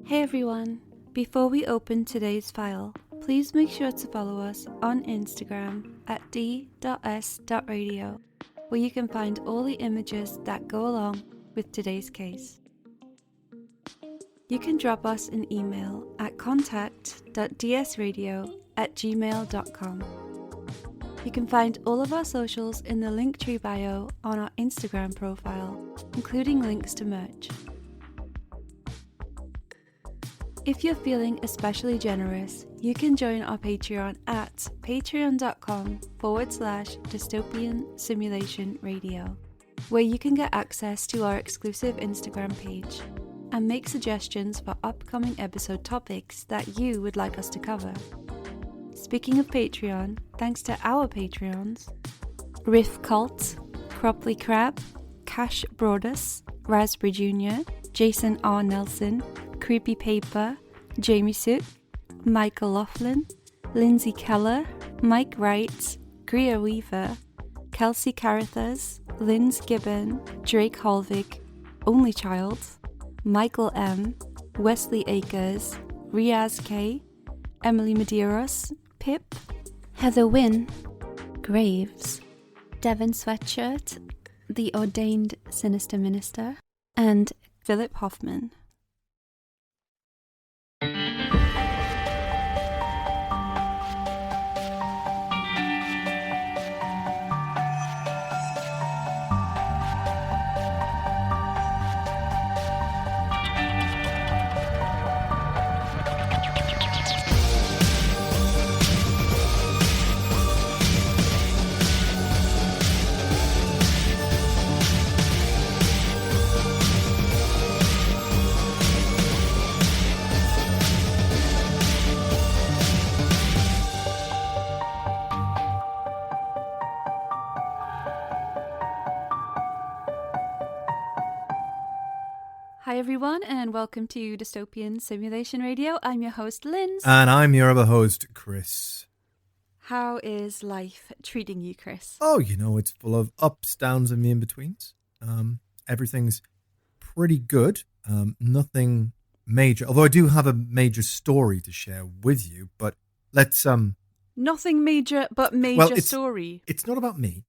Hey everyone! Before we open today's file, please make sure to follow us on Instagram at d.s.radio, where you can find all the images that go along with today's case. You can drop us an email at contact.dsradio@gmail.com. You can find all of our socials in the Linktree bio on our Instagram profile, including links to merch. If you're feeling especially generous, you can join our Patreon at patreon.com/dystopian simulation radio, where you can get access to our exclusive Instagram page and make suggestions for upcoming episode topics that you would like us to cover. Speaking of Patreon, thanks to our Patreons, Riff Cult, Cropley Crab, Cash Broadus, Raspberry Jr., Jason R. Nelson, Creepy Paper, Jamie Sook, Michael Laughlin, Lindsay Keller, Mike Wright, Greer Weaver, Kelsey Carruthers, Linz Gibbon, Drake Holvig, Only Child, Michael M, Wesley Akers, Riaz K, Emily Medeiros, Pip, Heather Wynn, Graves, Devon Sweatshirt, The Ordained Sinister Minister, and Philip Hoffman. Hi everyone, and welcome to Dystopian Simulation Radio. I'm your host, Linz. And I'm your other host, Chris. How is life treating you, Chris? Oh, it's full of ups, downs, and the in-betweens. Everything's pretty good. Nothing major. Although I do have a major story to share with you, but let's... Nothing major, but major story. It's not about me.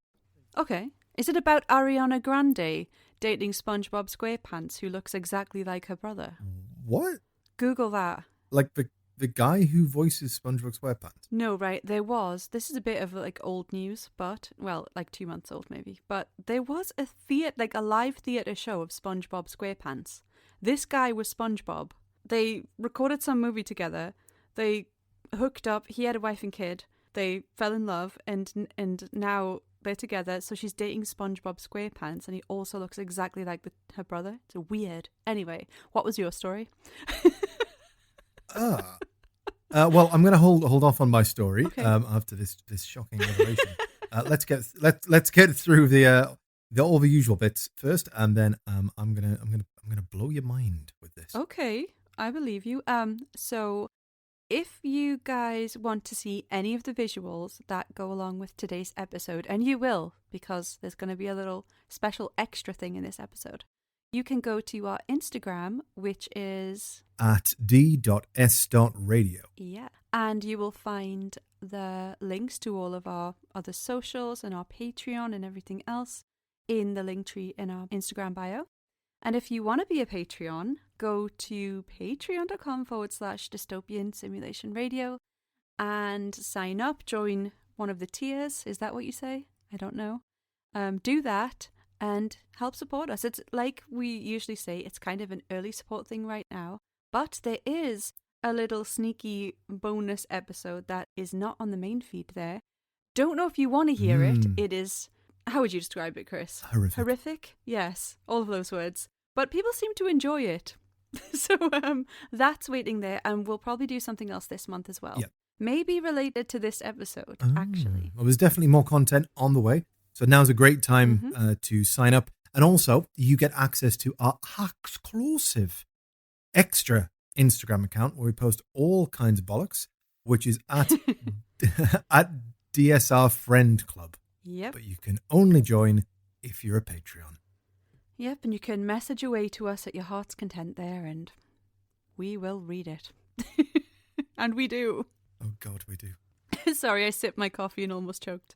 Okay. Is it about Ariana Grande dating SpongeBob SquarePants, who looks exactly like her brother? What? Google that. Like the guy who voices SpongeBob SquarePants? No, right, there was. This is a bit of old news, but, well, 2 months old maybe. But there was a live theatre show of SpongeBob SquarePants. This guy was SpongeBob. They recorded some movie together. They hooked up. He had a wife and kid. They fell in love, and now they're together. So she's dating SpongeBob SquarePants, and he also looks exactly like her brother. It's weird. Anyway, what was your story? Well, I'm going to hold off on my story after this shocking revelation. Let's get through all the usual bits first, and then I'm gonna blow your mind with this. Okay, I believe you. So if you guys want to see any of the visuals that go along with today's episode, and you will, because there's going to be a little special extra thing in this episode, you can go to our Instagram, which is at d.s.radio. Yeah. And you will find the links to all of our other socials and our Patreon and everything else in the link tree in our Instagram bio. And if you want to be a Patreon, go to patreon.com/dystopian simulation radio and sign up, join one of the tiers. Is that what you say? I don't know. Do that and help support us. It's like we usually say, it's kind of an early support thing right now, but there is a little sneaky bonus episode that is not on the main feed there. Don't know if you want to hear it. It is, how would you describe it, Chris? Horrific? Yes, all of those words. But people seem to enjoy it. So that's waiting there, and we'll probably do something else this month as well. Yep. Maybe related to this episode, actually. Well, there's definitely more content on the way. So now's a great time to sign up. And also, you get access to our exclusive extra Instagram account where we post all kinds of bollocks, which is at DSR Friend Club. Yep. But you can only join if you're a Patreon. Yep, and you can message away to us at your heart's content there, and we will read it. And we do. Oh, God, we do. Sorry, I sipped my coffee and almost choked.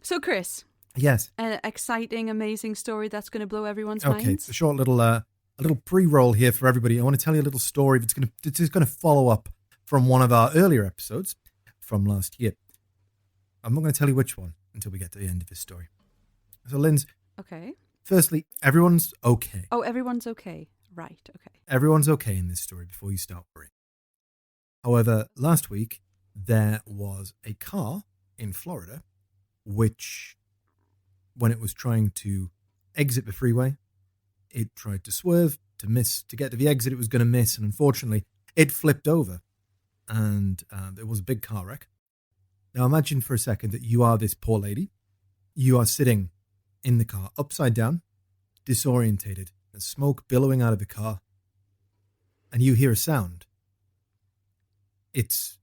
So, Chris. Yes. An exciting, amazing story that's going to blow everyone's Okay, minds. a short little a little pre-roll here for everybody. I want to tell you a little story that's going to follow up from one of our earlier episodes from last year. I'm not going to tell you which one until we get to the end of this story. So, Linz. Okay. Firstly, everyone's okay. Oh, everyone's okay. Right, okay. Everyone's okay in this story before you start worrying. However, last week, there was a car in Florida which, when it was trying to exit the freeway, it tried to swerve to get to the exit it was going to miss, and unfortunately, it flipped over, and there was a big car wreck. Now, imagine for a second that you are this poor lady. You are sitting in the car, upside down, disorientated, and smoke billowing out of the car, and you hear a sound. It's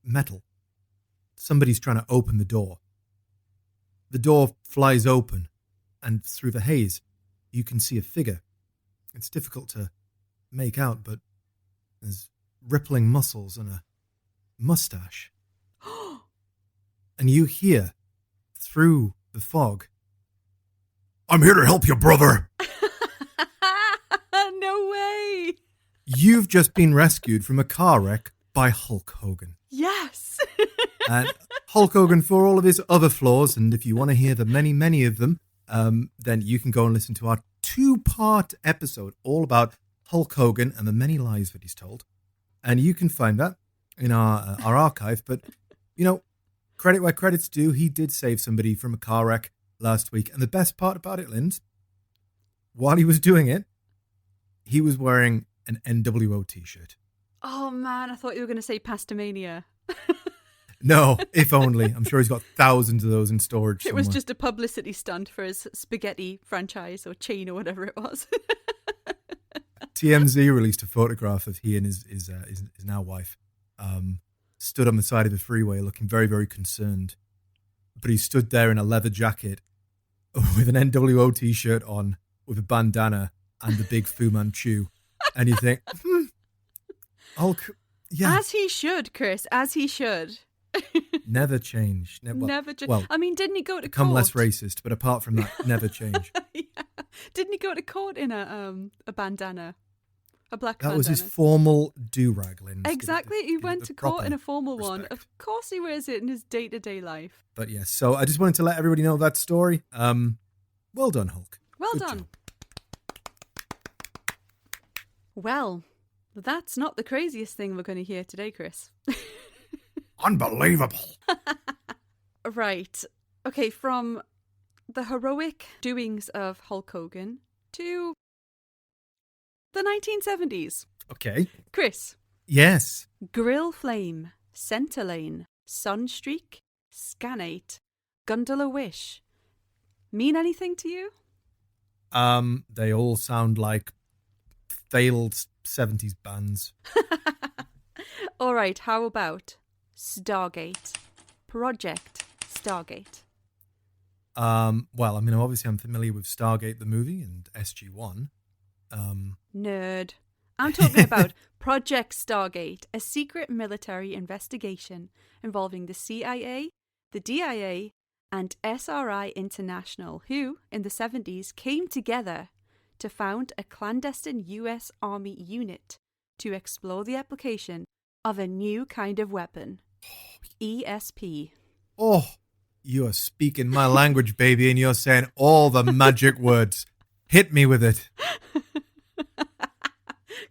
metal. Somebody's trying to open the door. The door flies open, and through the haze, you can see a figure. It's difficult to make out, but there's rippling muscles and a mustache. And you hear, through the fog, "I'm here to help you, brother." No way. You've just been rescued from a car wreck by Hulk Hogan. Yes. And Hulk Hogan, for all of his other flaws, and if you want to hear the many, many of them, then you can go and listen to our 2-part episode all about Hulk Hogan and the many lies that he's told. And you can find that in our archive. But, credit where credit's due, he did save somebody from a car wreck last week. And the best part about it, Linz, while he was doing it, he was wearing an NWO t-shirt. Oh, man, I thought you were going to say Pastamania. No, if only. I'm sure he's got thousands of those in storage somewhere. It was just a publicity stunt for his spaghetti franchise or chain or whatever it was. TMZ released a photograph of he and his now wife stood on the side of the freeway looking very, very concerned. But he stood there in a leather jacket with an NWO t-shirt on with a bandana and the big Fu Manchu. And you think, Hulk, yeah. As he should, Chris, as he should. Never change. Never change. Well, I mean, didn't he go to become court? less racist, but apart from that, never change. Yeah. Didn't he go to court in a bandana? A black That bandana? was his formal do-rag, Linz. Exactly. He went to court in a formal one. respect. Of course he wears it in his day-to-day life. But yes, so I just wanted to let everybody know that story. Well done, Hulk. Well Good done. job. Well, that's not the craziest thing we're going to hear today, Chris. Unbelievable. Right. Okay, from the heroic doings of Hulk Hogan to the 1970s. Okay. Chris. Yes. Grill Flame, Centre Lane, Sunstreak, Scanate, Gondola Wish. Mean anything to you? They all sound like failed 70s bands. All right, how about Stargate? Project Stargate. Well, I mean, obviously I'm familiar with Stargate the movie and SG-1. Nerd. I'm talking about Project Stargate, a secret military investigation involving the CIA, the DIA, and SRI International, who, in the 70s, came together to found a clandestine US Army unit to explore the application of a new kind of weapon, ESP. Oh, you are speaking my language, baby, and you're saying all the magic words. Hit me with it.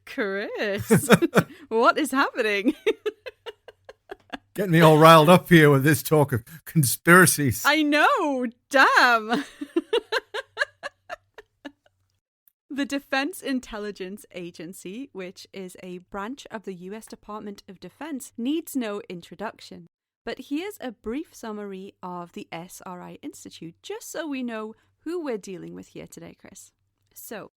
Chris, what is happening? Getting me all riled up here with this talk of conspiracies. I know, damn. The Defense Intelligence Agency, which is a branch of the US Department of Defense, needs no introduction. But here's a brief summary of the SRI Institute, just so we know who we're dealing with here today, Chris. So,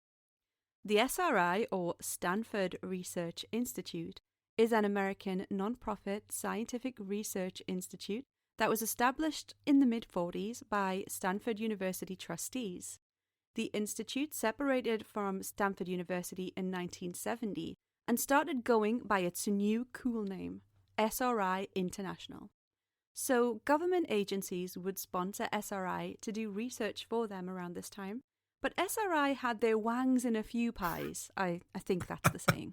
the SRI, or Stanford Research Institute, is an American non-profit scientific research institute that was established in the mid-40s by Stanford University trustees. The institute separated from Stanford University in 1970 and started going by its new cool name, SRI International. So government agencies would sponsor SRI to do research for them around this time, but SRI had their wangs in a few pies. I think that's the saying.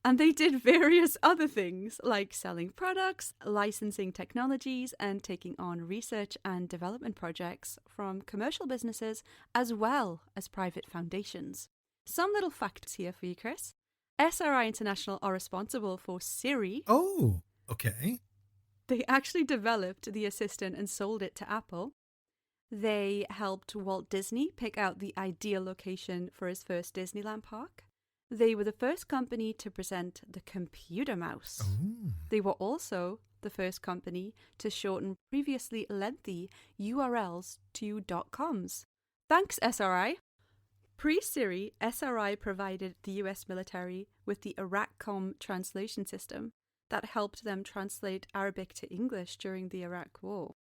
And they did various other things like selling products, licensing technologies, and taking on research and development projects from commercial businesses as well as private foundations. Some little facts here for you, Chris. SRI International are responsible for Siri. Oh, okay. They actually developed the assistant and sold it to Apple. They helped Walt Disney pick out the ideal location for his first Disneyland park. They were the first company to present the computer mouse. Oh. They were also the first company to shorten previously lengthy URLs to .coms. Thanks, SRI. Pre-Siri, SRI provided the US military with the IraqCom translation system that helped them translate Arabic to English during the Iraq War.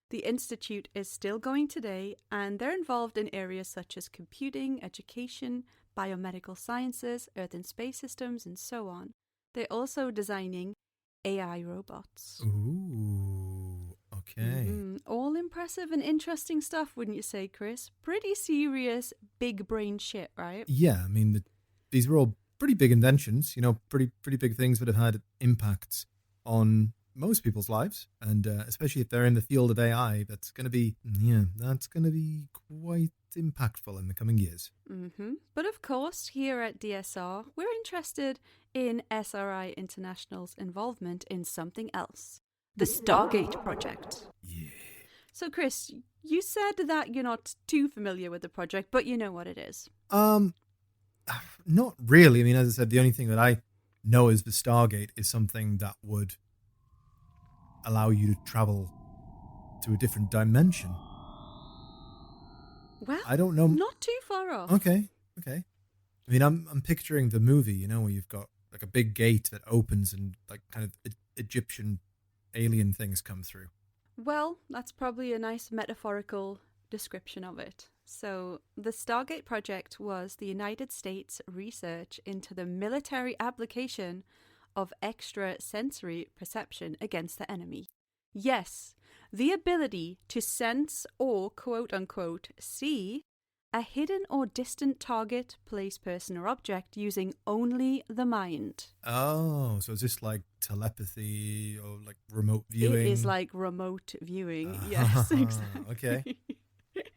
The institute is still going today, and they're involved in areas such as computing, education, biomedical sciences, Earth and space systems, and so on. They're also designing AI robots. Ooh, okay. All impressive and interesting stuff, wouldn't you say, Chris? Pretty serious, big brain shit, right? Yeah, I mean, these were all pretty big inventions, pretty big things that have had impacts on most people's lives, and especially if they're in the field of AI, that's going to be quite impactful in the coming years. But of course, here at DSR, we're interested in SRI International's involvement in something else, the Stargate Project. Yeah. So, Chris, you said that you're not too familiar with the project, but you know what it is. Not really. I mean, as I said, the only thing that I know is the Stargate is something that would allow you to travel to a different dimension. Well, I don't know. Not too far off. Okay. I mean, I'm picturing the movie, where you've got like a big gate that opens and like kind of Egyptian alien things come through. Well, that's probably a nice metaphorical description of it. So, the Stargate Project was the United States research into the military application of extrasensory perception against the enemy. Yes, the ability to sense or quote-unquote see a hidden or distant target, place, person, or object using only the mind. Oh, so is this like telepathy or like remote viewing? It is like remote viewing, yes, exactly. Okay.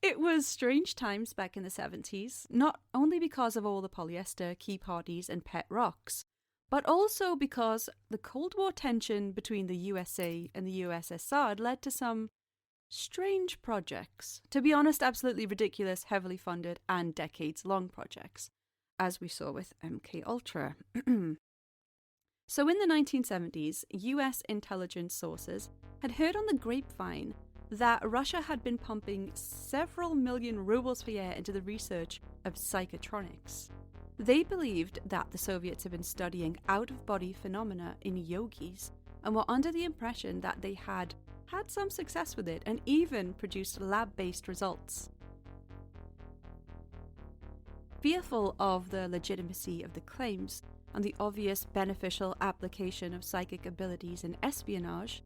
It was strange times back in the 70s, not only because of all the polyester, key parties, and pet rocks, but also because the Cold War tension between the USA and the USSR had led to some strange projects. To be honest, absolutely ridiculous, heavily funded, and decades-long projects, as we saw with MKUltra. So in the 1970s, US intelligence sources had heard on the grapevine that Russia had been pumping several million rubles per year into the research of psychotronics. They believed that the Soviets had been studying out-of-body phenomena in yogis and were under the impression that they had some success with it and even produced lab-based results. Fearful of the legitimacy of the claims and the obvious beneficial application of psychic abilities in espionage,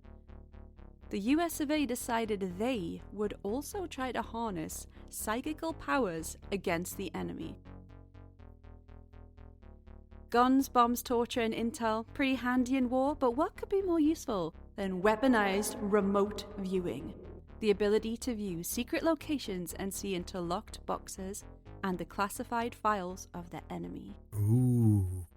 the US of A decided they would also try to harness psychical powers against the enemy. Guns, bombs, torture, and intel, pretty handy in war, but what could be more useful than weaponized remote viewing? The ability to view secret locations and see into locked boxes and the classified files of the enemy. Ooh.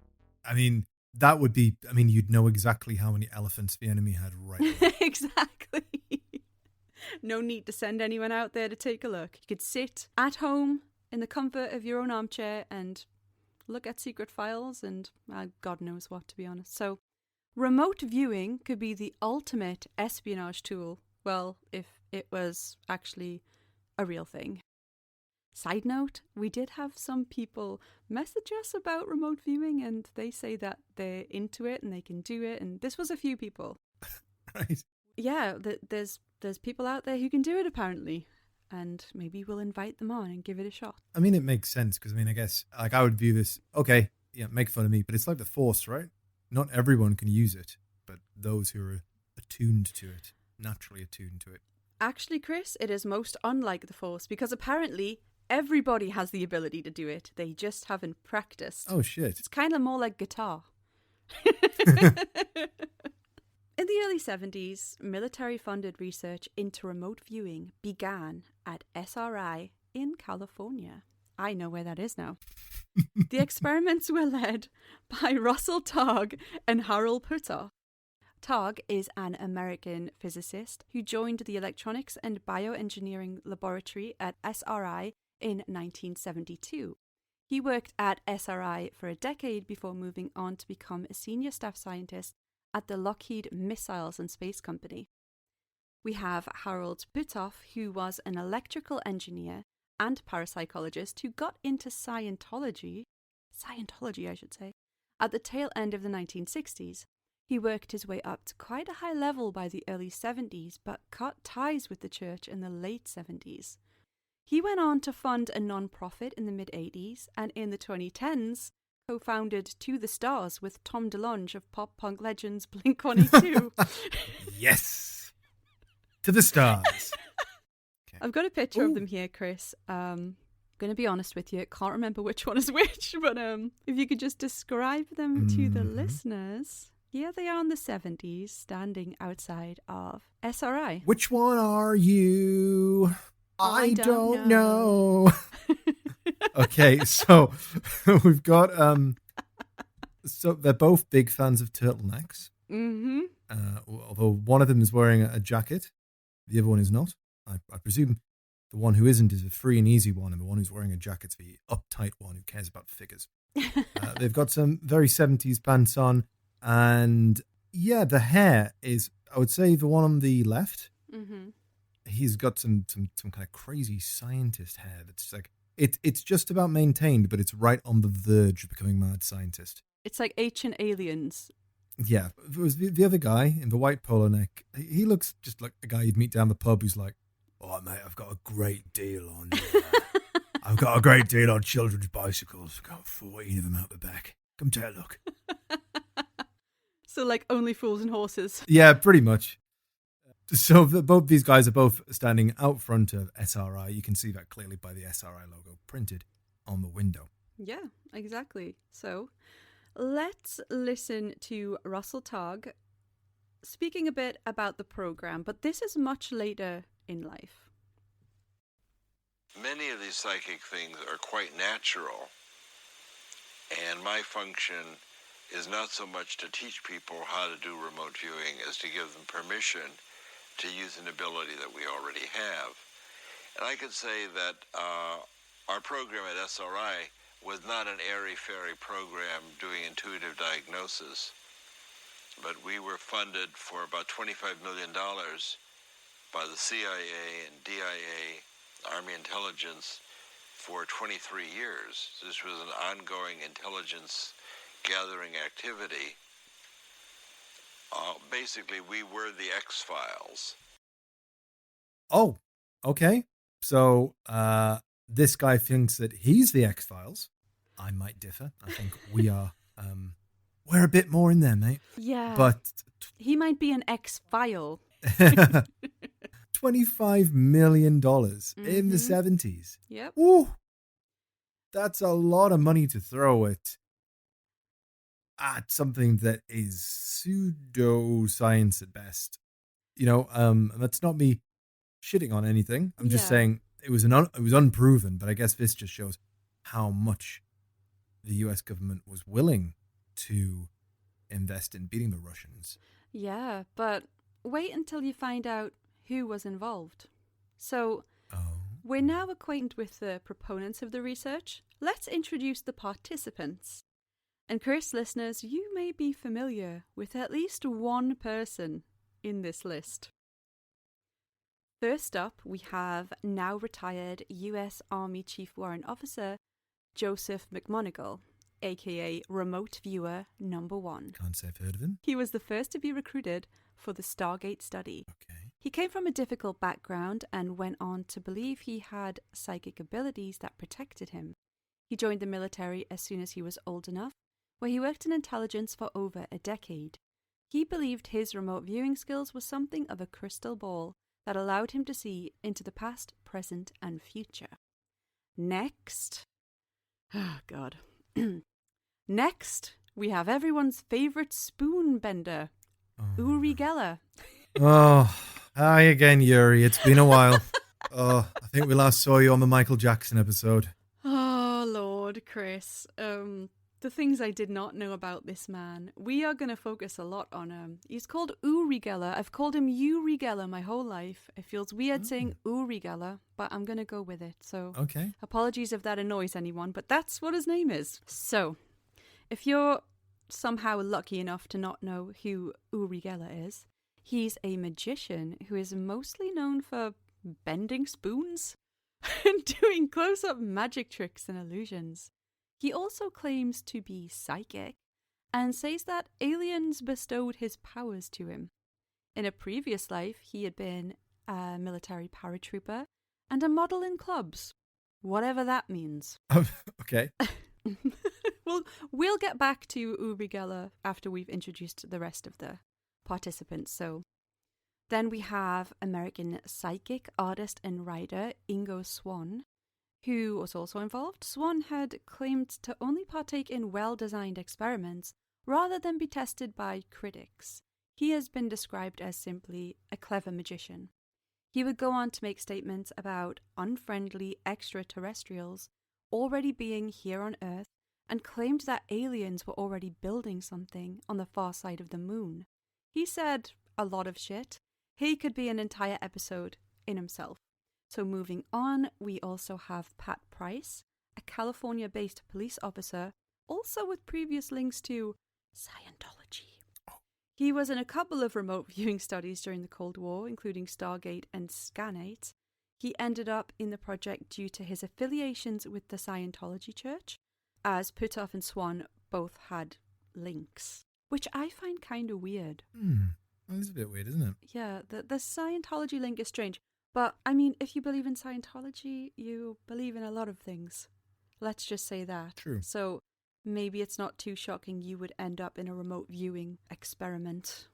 I mean, that would be, you'd know exactly how many elephants the enemy had right now. Exactly. No need to send anyone out there to take a look. You could sit at home in the comfort of your own armchair and look at secret files and God knows what, to be honest. So remote viewing could be the ultimate espionage tool. Well, if it was actually a real thing. Side note, we did have some people message us about remote viewing and they say that they're into it and they can do it. And this was a few people. Right. Yeah, there's people out there who can do it apparently. and maybe we'll invite them on and give it a shot. I mean, it makes sense because, I mean, I guess, like, I would view this, okay, yeah, make fun of me, but it's like the Force, right? Not everyone can use it, but those who are attuned to it, naturally attuned to it. Actually, Chris, it is most unlike the Force because apparently everybody has the ability to do it. They just haven't practiced. Oh, shit. It's kind of more like guitar. In the early 70s, military-funded research into remote viewing began at SRI in California. I know where that is now. The experiments were led by Russell Targ and Harold Puthoff. Targ is an American physicist who joined the Electronics and Bioengineering Laboratory at SRI in 1972. He worked at SRI for a decade before moving on to become a senior staff scientist at the Lockheed Missiles and Space Company. We have Harold Puthoff, who was an electrical engineer and parapsychologist who got into Scientology, I should say, at the tail end of the 1960s. He worked his way up to quite a high level by the early 70s, but cut ties with the church in the late 70s. He went on to fund a non-profit in the mid-80s, and in the 2010s, co-founded To the Stars with Tom DeLonge of pop-punk legends Blink-182. Yes! To the stars. Okay. I've got a picture of them here, Chris. Going to be honest with you, can't remember which one is which, but if you could just describe them to the listeners. Here they are in the 70s, standing outside of SRI. Which one are you? I don't know. Okay, so we've got so they're both big fans of turtlenecks. Mm-hmm. Although one of them is wearing a jacket, the other one is not. I presume the one who isn't is a free and easy one, and the one who's wearing a jacket's the uptight one who cares about figures. They've got some very 70s pants on, and yeah, the hair is, I would say, the one on the left. Mm-hmm. He's got some kind of crazy scientist hair that's like, it's just about maintained, but it's right on the verge of becoming mad scientist. It's like Ancient Aliens. Yeah. It was the other guy in the white polo neck. He looks just like a guy you'd meet down the pub who's like, oh, mate, I've got a great deal on I've got a great deal on children's bicycles. I've got 14 of them out the back. Come take a look. So like Only Fools and Horses. Yeah, pretty much. So both these guys are both standing out front of SRI. You can see that clearly by the SRI logo printed on the window. Yeah, exactly. So let's listen to Russell Targ speaking a bit about the program, but this is much later in life. Many of these psychic things are quite natural, and my function is not so much to teach people how to do remote viewing as to give them permission to use an ability that we already have. And I could say that our program at SRI was not an airy-fairy program doing intuitive diagnosis, but we were funded for about $25 million by the CIA and DIA, Army Intelligence, for 23 years. This was an ongoing intelligence gathering activity. Basically, we were the X-Files. Oh, okay. So this guy thinks that he's the X-Files. I might differ. I think we are. We're a bit more in there, mate. Yeah. But he might be an X-File. $25 million in the 70s. Yep. Ooh, that's a lot of money to throw at something that is pseudo-science at best. You know, that's not me shitting on anything. I'm just saying it was unproven, but I guess this just shows how much the US government was willing to invest in beating the Russians. Yeah, but wait until you find out who was involved. So, we're now acquainted with the proponents of the research. Let's introduce the participants. And Chris, listeners, you may be familiar with at least one person in this list. First up, we have now retired US Army Chief Warrant Officer Joseph McMoneagle, aka Remote Viewer #1. Can't say I've heard of him. He was the first to be recruited for the Stargate study. Okay. He came from a difficult background and went on to believe he had psychic abilities that protected him. He joined the military as soon as he was old enough, where he worked in intelligence for over a decade. He believed his remote viewing skills were something of a crystal ball that allowed him to see into the past, present, and future. Next. Oh, God. Next, we have everyone's favourite spoon bender, Uri Gellar. Oh, hi again, Uri. It's been a while. I think we last saw you on the Michael Jackson episode. Oh, Lord, Chris. The things I did not know about this man. We are going to focus a lot on him. He's called Uri Gellar. I've called him Uri Gellar my whole life. It feels weird saying Uri Gellar, but I'm going to go with it. So, Okay. Apologies if that annoys anyone, but that's what his name is. So, if you're somehow lucky enough to not know who Uri Gellar is, he's a magician who is mostly known for bending spoons and doing close-up magic tricks and illusions. He also claims to be psychic and says that aliens bestowed his powers to him. In a previous life, he had been a military paratrooper and a model in clubs, whatever that means. Okay. We'll get back to Uri Gellar after we've introduced the rest of the participants. So then we have American psychic, artist and writer Ingo Swann, who was also involved. Swann had claimed to only partake in well-designed experiments rather than be tested by critics. He has been described as simply a clever magician. He would go on to make statements about unfriendly extraterrestrials already being here on Earth and claimed that aliens were already building something on the far side of the moon. He said a lot of shit. He could be an entire episode in himself. So moving on, we also have Pat Price, a California-based police officer, also with previous links to Scientology. He was in a couple of remote viewing studies during the Cold War, including Stargate and Scanate. He ended up in the project due to his affiliations with the Scientology Church, as Puthoff and Swann both had links, which I find kind of weird. Well, it's a bit weird, isn't it? Yeah, the Scientology link is strange. But, I mean, if you believe in Scientology, you believe in a lot of things. Let's just say that. True. So, maybe it's not too shocking you would end up in a remote viewing experiment.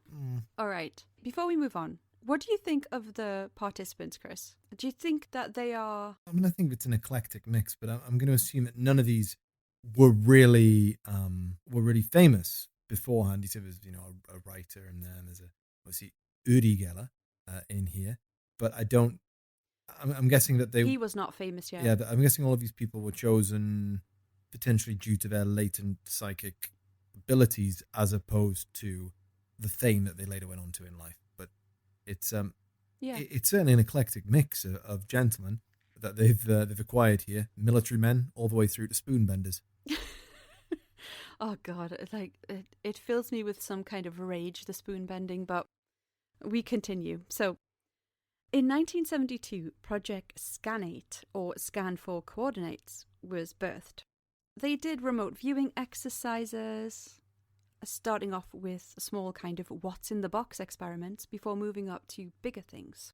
All right. Before we move on, what do you think of the participants, Chris? Do you think that they are... I mean, I think it's an eclectic mix, but I'm going to assume that none of these were really famous beforehand. He said there's, a writer, and then there's obviously Uri Gellar in here. But I'm guessing that He was not famous yet. Yeah, but I'm guessing all of these people were chosen potentially due to their latent psychic abilities as opposed to the fame that they later went on to in life. But it's it's certainly an eclectic mix of gentlemen that they've acquired here. Military men all the way through to spoon benders. Oh, God. It fills me with some kind of rage, the spoon bending, but we continue. So, in 1972, Project Scanate, or Scan for Coordinates, was birthed. They did remote viewing exercises, starting off with a small kind of what's-in-the-box experiments before moving up to bigger things.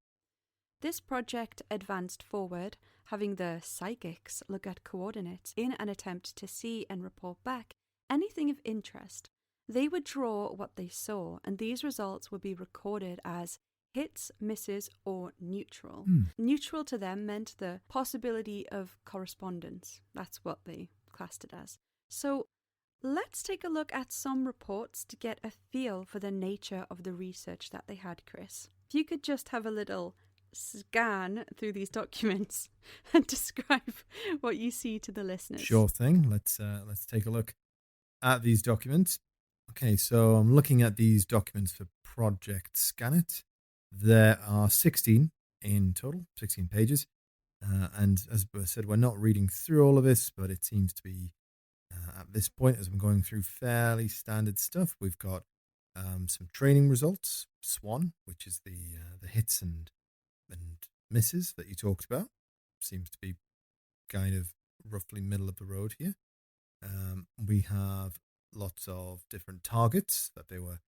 This project advanced forward, having the psychics look at coordinates in an attempt to see and report back anything of interest. They would draw what they saw, and these results would be recorded as hits, misses, or neutral. Neutral to them meant the possibility of correspondence. That's what they classed it as. So let's take a look at some reports to get a feel for the nature of the research that they had, Chris. If you could just have a little scan through these documents and describe what you see to the listeners. Sure thing. Let's take a look at these documents. Okay, so I'm looking at these documents for Project Scanate. There are 16 in total, 16 pages. And as I said, we're not reading through all of this, but it seems to be, at this point, as I'm going through fairly standard stuff, we've got some training results, SWAN, which is the hits and misses that you talked about. Seems to be kind of roughly middle of the road here. We have lots of different targets that they were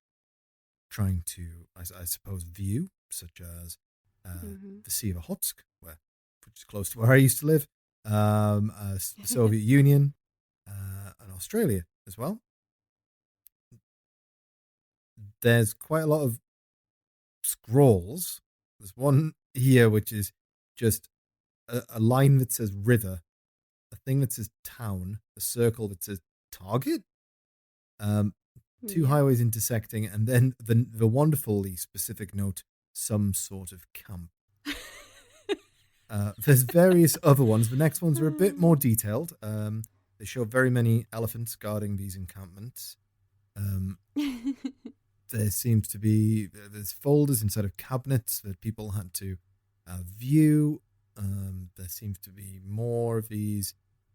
trying to, I suppose, view, such as the Sea of Okhotsk, which is close to where I used to live, the Soviet Union, and Australia as well. There's quite a lot of scrolls. There's one here which is just a line that says river, a thing that says town, a circle that says target, two highways intersecting, and then the wonderfully specific note, some sort of camp. There's various other ones. The next ones are a bit more detailed. They show very many elephants guarding these encampments. There seems to be, there's folders inside of cabinets that people had to view. There seems to be more of these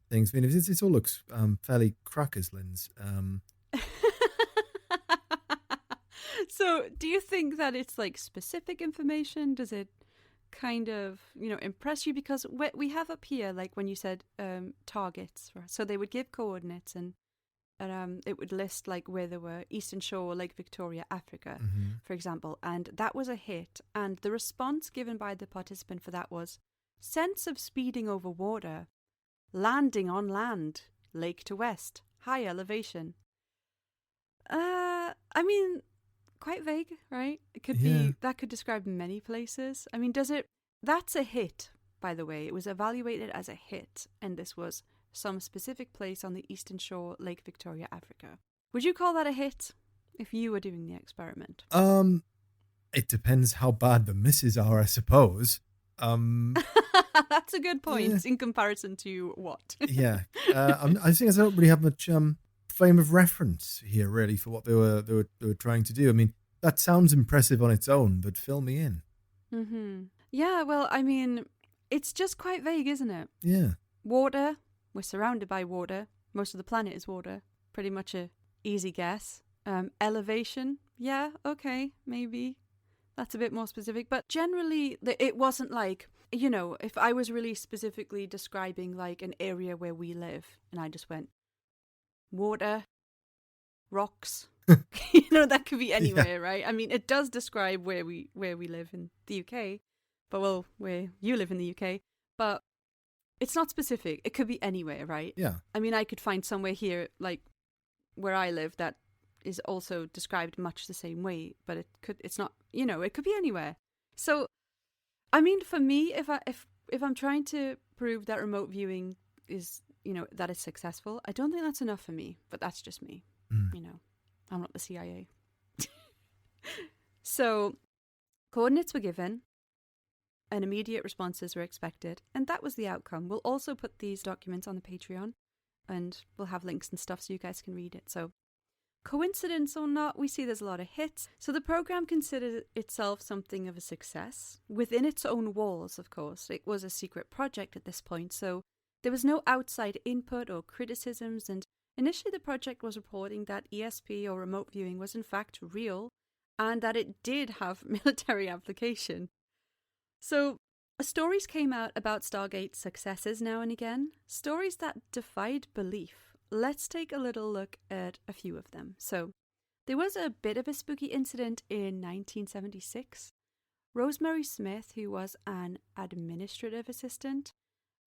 things. I mean, this all looks fairly crackers, Linz. So do you think that it's like specific information? Does it kind of, impress you? Because we have up here, like when you said targets, so they would give coordinates and it would list like where there were Eastern Shore, Lake Victoria, Africa, for example. And that was a hit. And the response given by the participant for that was sense of speeding over water, landing on land, lake to west, high elevation. I mean, quite vague, right? It could be, that could describe many places. I mean, that's a hit, by the way. It was evaluated as a hit, and this was some specific place on the Eastern Shore, Lake Victoria, Africa. Would you call that a hit if you were doing the experiment? It depends how bad the misses are, I suppose. That's a good point in comparison to what? I think I don't really have much frame of reference here, really, for what they were trying to do. I mean, that sounds impressive on its own, but fill me in. Mm-hmm. Yeah, well, I mean, it's just quite vague, isn't it? Yeah. Water. We're surrounded by water. Most of the planet is water. Pretty much a easy guess. Elevation. Yeah, okay, maybe. That's a bit more specific. But generally, it wasn't like, if I was really specifically describing like an area where we live and I just went, water, rocks, that could be anywhere, right? I mean, it does describe where we live in the UK, but where you live in the UK, but it's not specific. It could be anywhere, right? Yeah. I mean, I could find somewhere here, like where I live, that is also described much the same way, but it's not, it could be anywhere. So, I mean, for me, if I'm trying to prove that remote viewing is, that it's successful, I don't think that's enough for me, but that's just me. I'm not the CIA. So, coordinates were given and immediate responses were expected, and that was the outcome. We'll also put these documents on the Patreon, and we'll have links and stuff so you guys can read it. So, coincidence or not, we see there's a lot of hits. So the program considered itself something of a success within its own walls, of course. It was a secret project at this point, so there was no outside input or criticisms, and initially the project was reporting that ESP or remote viewing was in fact real and that it did have military application. So stories came out about Stargate's successes now and again, stories that defied belief. Let's take a little look at a few of them. So, there was a bit of a spooky incident in 1976. Rosemary Smith, who was an administrative assistant,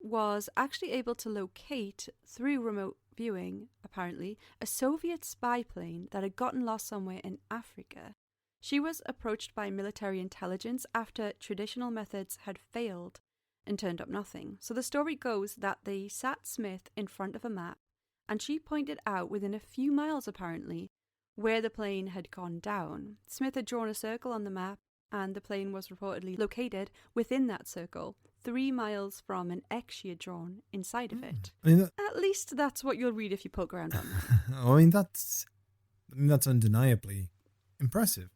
was actually able to locate, through remote viewing, apparently, a Soviet spy plane that had gotten lost somewhere in Africa. She was approached by military intelligence after traditional methods had failed and turned up nothing. So the story goes that they sat Smith in front of a map, and she pointed out within a few miles, apparently, where the plane had gone down. Smith had drawn a circle on the map, and the plane was reportedly located within that circle, 3 miles from an X she had drawn inside of it. I mean, at least that's what you'll read if you poke around on that. I mean, that's undeniably impressive.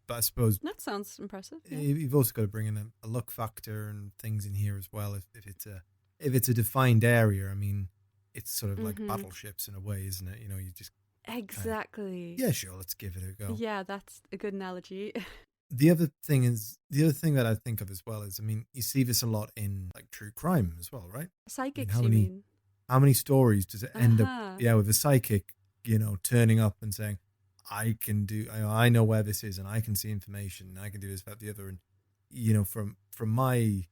But I suppose that sounds impressive. Yeah. You've also got to bring in a luck factor and things in here as well. If it's a defined area, I mean, it's sort of like battleships in a way, isn't it? You just exactly. Yeah, sure. Let's give it a go. Yeah, that's a good analogy. The other thing that I think of as well is, I mean, you see this a lot in like true crime as well, right? Psychics, how many stories does it end up? Yeah, with a psychic, turning up and saying, I know where this is, and I can see information, and I can do this, that, the other. And, from my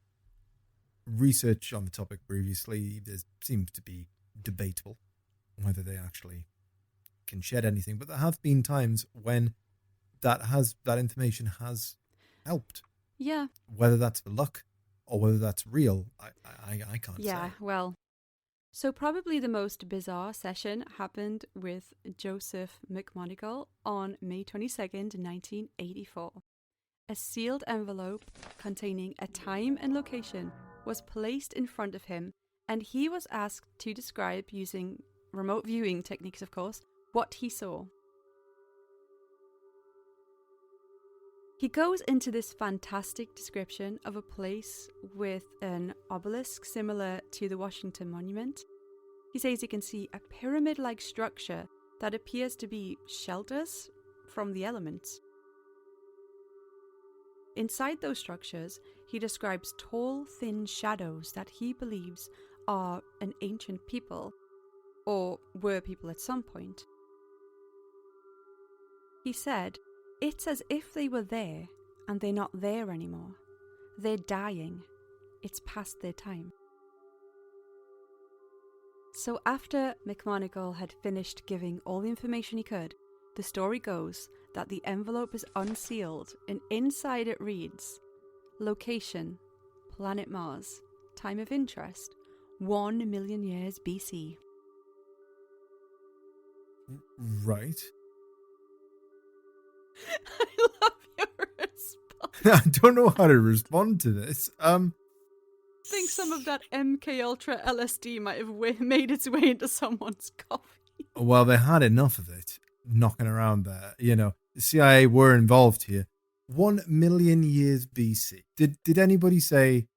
research on the topic previously, there seems to be debatable whether they actually can shed anything. But there have been times when that information has helped. Yeah. Whether that's for luck or whether that's real, I can't say. Yeah, well. So probably the most bizarre session happened with Joseph McMonigal on May 22nd, 1984. A sealed envelope containing a time and location was placed in front of him, and he was asked to describe, using remote viewing techniques of course, what he saw. He goes into this fantastic description of a place with an obelisk similar to the Washington Monument. He says he can see a pyramid-like structure that appears to be shelters from the elements. Inside those structures, he describes tall, thin shadows that he believes are an ancient people, or were people at some point. He said, "It's as if they were there, and they're not there anymore. They're dying. It's past their time." So after McMonigal had finished giving all the information he could, the story goes that the envelope is unsealed, and inside it reads, "Location, planet Mars. Time of interest, 1 million years BC. Right. I love your response. I don't know how to respond to this. I think some of that MK Ultra LSD might have made its way into someone's coffee. Well, they had enough of it knocking around there. The CIA were involved here. 1 million years BC. Did anybody say,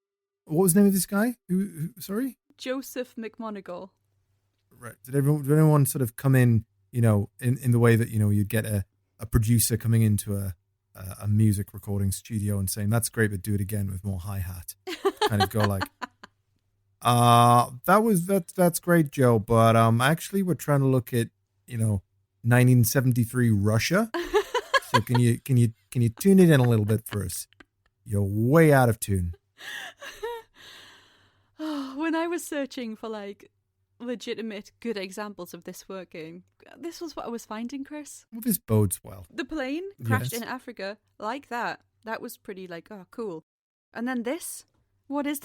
what was the name of this guy? Who sorry? Joseph McMonigal. Right. Did anyone sort of come in, in the way that, you'd get a producer coming into a music recording studio and saying, "That's great, but do it again with more hi-hat." Kind of go like, that's great, Joe, but actually we're trying to look at, 1973 Russia. So can you tune it in a little bit for us? You're way out of tune. When I was searching for legitimate good examples of this working, this was what I was finding, Chris. Well, this bodes well. The plane crashed Yes. in Africa like that. That was pretty cool. And then this? What is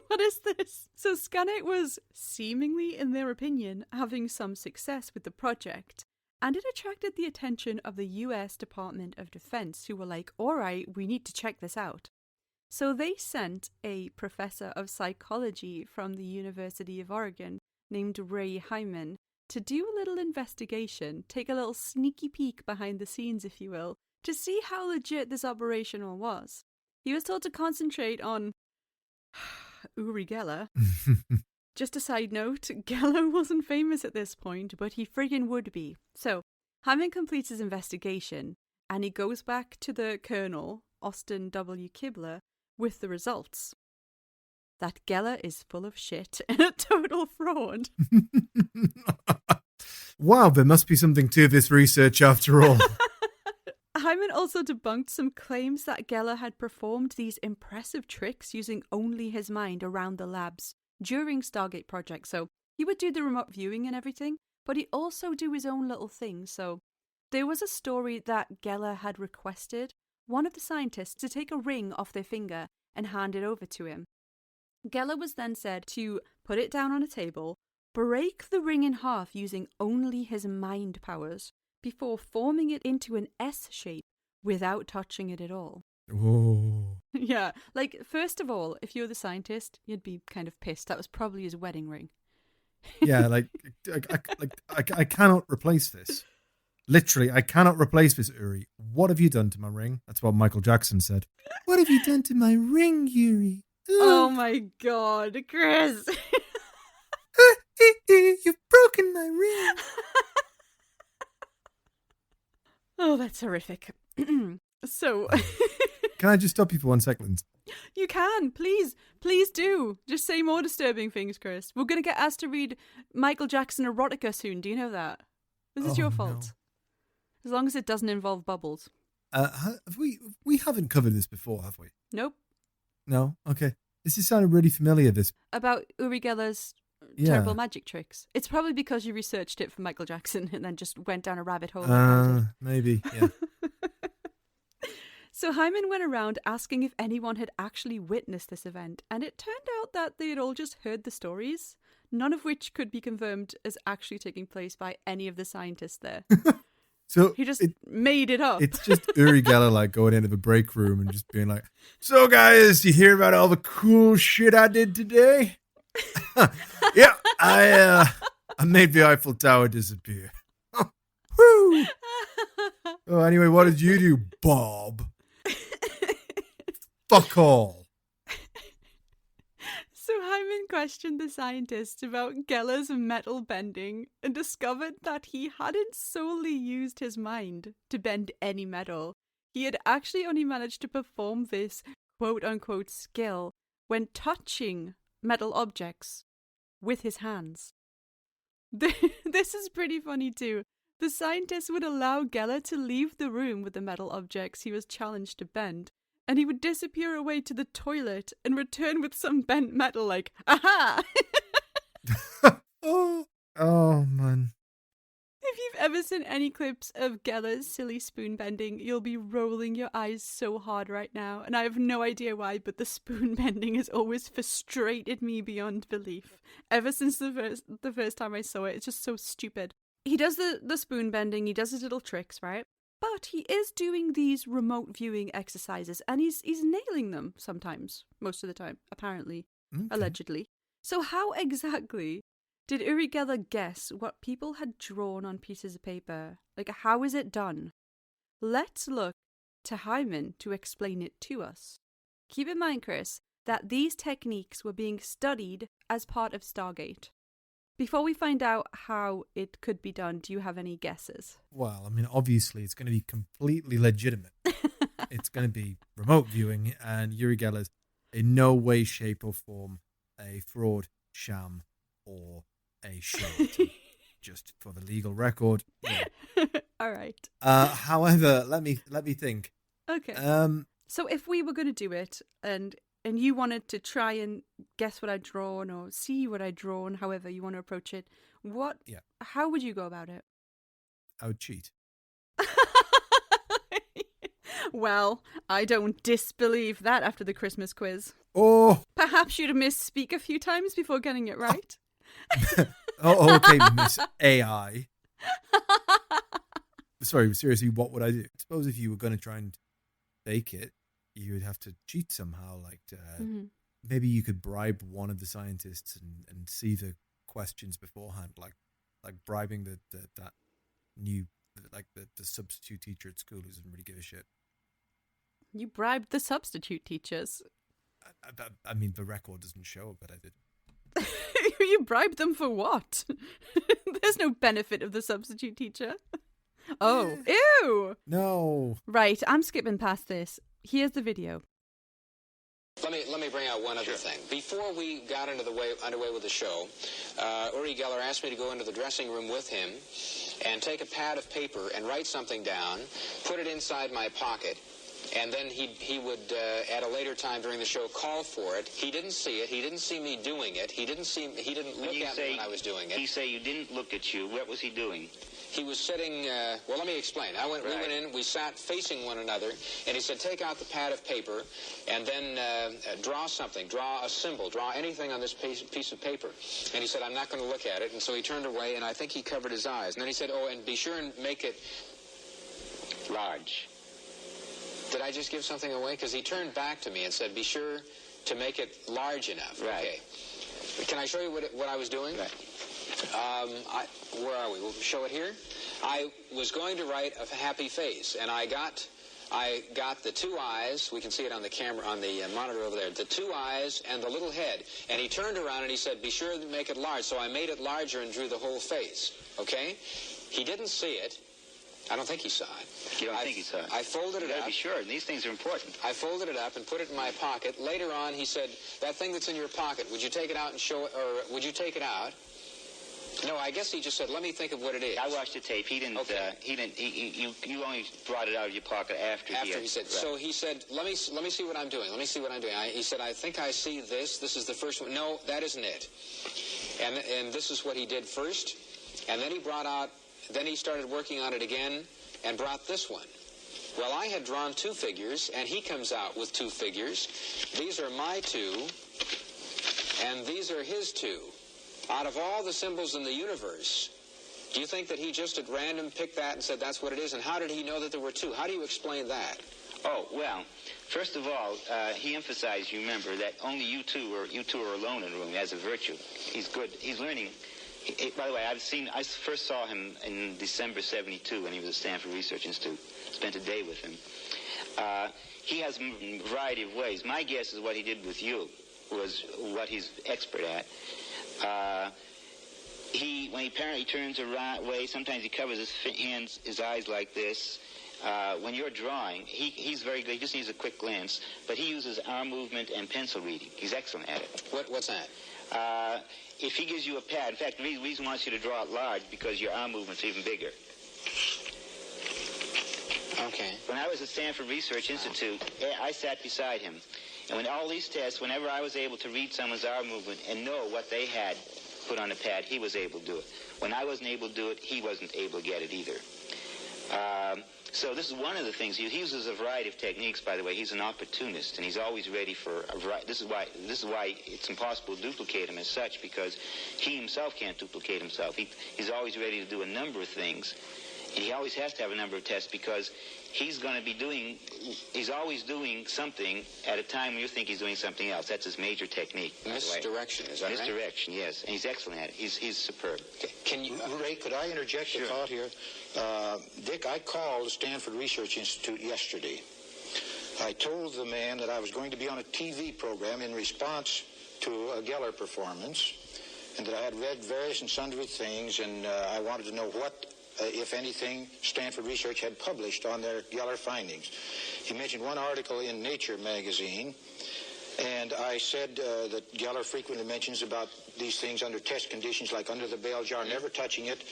what is this? So Scannet was seemingly, in their opinion, having some success with the project. And it attracted the attention of the US Department of Defense, who were like, "All right, we need to check this out." So they sent a professor of psychology from the University of Oregon named Ray Hyman to do a little investigation, take a little sneaky peek behind the scenes, if you will, to see how legit this operation all was. He was told to concentrate on Uri Gellar. Just a side note, Gellar wasn't famous at this point, but he friggin' would be. So, Hyman completes his investigation, and he goes back to the Colonel, Austin W. Kibler, with the results. That Gellar is full of shit and a total fraud. Wow, there must be something to this research after all. Hyman also debunked some claims that Gellar had performed these impressive tricks using only his mind around the labs during Stargate Project. So he would do the remote viewing and everything, but he'd also do his own little thing. So there was a story that Gellar had requested one of the scientists to take a ring off their finger and hand it over to him. Gellar was then said to put it down on a table, break the ring in half using only his mind powers, before forming it into an S shape without touching it at all. Whoa. Yeah, first of all, if you're the scientist, you'd be kind of pissed. That was probably his wedding ring. Yeah, I cannot replace this. Literally, I cannot replace this, Uri. What have you done to my ring? That's what Michael Jackson said. What have you done to my ring, Uri? Oh my God, Chris! You've broken my ring. Oh, that's horrific. So... Can I just stop you for 1 second? You can, please do. Just say more disturbing things, Chris. We're going to get asked to read Michael Jackson erotica soon. Do you know that? This is your fault. No. As long as it doesn't involve bubbles. We haven't covered this before, have we? Nope. No? Okay. This is sounding really familiar, this. About Uri Gellar's terrible magic tricks. It's probably because you researched it for Michael Jackson and then just went down a rabbit hole. Maybe, yeah. So Hyman went around asking if anyone had actually witnessed this event, and it turned out that they had all just heard the stories, none of which could be confirmed as actually taking place by any of the scientists there. So he just made it up. It's just Uri Gellar like going into the break room and just being like, "So guys, you hear about all the cool shit I did today? Yeah, I made the Eiffel Tower disappear. Woo! Oh, anyway, what did you do, Bob? Fuck all." So Hyman questioned the scientists about Gellar's metal bending and discovered that he hadn't solely used his mind to bend any metal. He had actually only managed to perform this quote-unquote skill when touching metal objects with his hands. This is pretty funny too. The scientists would allow Gellar to leave the room with the metal objects he was challenged to bend, and he would disappear away to the toilet and return with some bent metal like, aha! Oh, man. If you've ever seen any clips of Gellar's silly spoon bending, you'll be rolling your eyes so hard right now, and I have no idea why, but the spoon bending has always frustrated me beyond belief. Ever since the first time I saw it, it's just so stupid. He does the spoon bending, he does his little tricks, right? But he is doing these remote viewing exercises, and he's nailing them sometimes, most of the time, apparently, allegedly. So how exactly did Uri Gellar guess what people had drawn on pieces of paper? Like, how is it done? Let's look to Hyman to explain it to us. Keep in mind, Chris, that these techniques were being studied as part of Stargate. Before we find out how it could be done, do you have any guesses? Well, I mean, obviously, it's going to be completely legitimate. It's going to be remote viewing, and Uri Gellar's in no way, shape, or form a fraud, sham, or a charlatan. Just for the legal record. Yeah. All right. However, let me think. Okay. So if we were going to do it, and you wanted to try and guess what I'd drawn or see what I'd drawn, however you want to approach it, how would you go about it? I would cheat. Well, I don't disbelieve that after the Christmas quiz. Oh! Perhaps you'd misspeak a few times before getting it right. Okay, Miss AI. Sorry, seriously, what would I do? I suppose if you were going to try and fake it, you would have to cheat somehow. Like, maybe you could bribe one of the scientists and see the questions beforehand, like bribing the substitute teacher at school who doesn't really give a shit. You bribed the substitute teachers. I mean, the record doesn't show, but I did. You bribed them for what? There's no benefit of the substitute teacher. Oh, ew! No. Right, I'm skipping past this. Here's the video. Let me bring out one other thing. Before we got underway with the show, Uri Gellar asked me to go into the dressing room with him and take a pad of paper and write something down, put it inside my pocket, and then he would, at a later time during the show, call for it. He didn't see it. He didn't see me doing it. He didn't look at me when I was doing it. He say you didn't look at you. What was he doing? He was sitting, well, let me explain. We went in, we sat facing one another, and he said, take out the pad of paper, and then draw something, draw a symbol, draw anything on this piece of paper. And he said, I'm not going to look at it. And so he turned away, and I think he covered his eyes. And then he said, oh, and be sure and make it large. Did I just give something away? Because he turned back to me and said, be sure to make it large enough. Right. Okay. Can I show you what I was doing? Right. Where are we? We'll show it here. I was going to write a happy face, and I got the two eyes. We can see it on the camera, on the monitor over there. The two eyes and the little head. And he turned around and he said, be sure to make it large. So I made it larger and drew the whole face. Okay? He didn't see it. I don't think he saw it. You don't think he saw it? I folded it up. Be sure. These things are important. I folded it up and put it in my pocket. Later on, he said, that thing that's in your pocket, would you take it out and show it, or would you take it out No, I guess he just said, let me think of what it is. I watched the tape. He didn't. Okay. You only brought it out of your pocket after he said. Right. So he said, let me see what I'm doing. Let me see what I'm doing. He said, I think I see this. This is the first one. No, that isn't it. And this is what he did first. And then he brought out. Then he started working on it again and brought this one. Well, I had drawn 2 figures, and he comes out with 2 figures. These are my 2, and these are his 2. Out of all the symbols in the universe, do you think that he just at random picked that and said that's what it is? And how did he know that there were 2? How do you explain that? Oh, well, first of all, he emphasized, you remember, that only you two are alone in the room as a virtue. He's good. He's learning. By the way, I first saw him in December 72 when he was at Stanford Research Institute. Spent a day with him. He has a variety of ways. My guess is what he did with you was what he's expert at. When he apparently turns away, sometimes he covers his eyes like this. When you're drawing, he's very good. He just needs a quick glance. But he uses arm movement and pencil reading. He's excellent at it. What's that? If he gives you a pad, in fact, the reason he wants you to draw it large because your arm movement's even bigger. Okay. When I was at Stanford Research Institute, I sat beside him. And when all these tests, whenever I was able to read someone's arm movement and know what they had put on a pad, he was able to do it. When I wasn't able to do it, he wasn't able to get it either. So this is one of the things. He uses a variety of techniques, by the way. He's an opportunist, and he's always ready for a variety. This is why it's impossible to duplicate him as such, because he himself can't duplicate himself. He's always ready to do a number of things, and he always has to have a number of tests because he's always doing something at a time when you think he's doing something else. That's his major technique. Misdirection, is that right? Misdirection, yes. And he's excellent at it. He's superb. Can you... Ray, could I interject a thought here? Dick, I called the Stanford Research Institute yesterday. I told the man that I was going to be on a TV program in response to a Gellar performance, and that I had read various and sundry things, and I wanted to know what, if anything, Stanford Research had published on their Gellar findings. He mentioned one article in Nature magazine, and I said that Gellar frequently mentions about these things under test conditions, like under the bell jar, never touching it.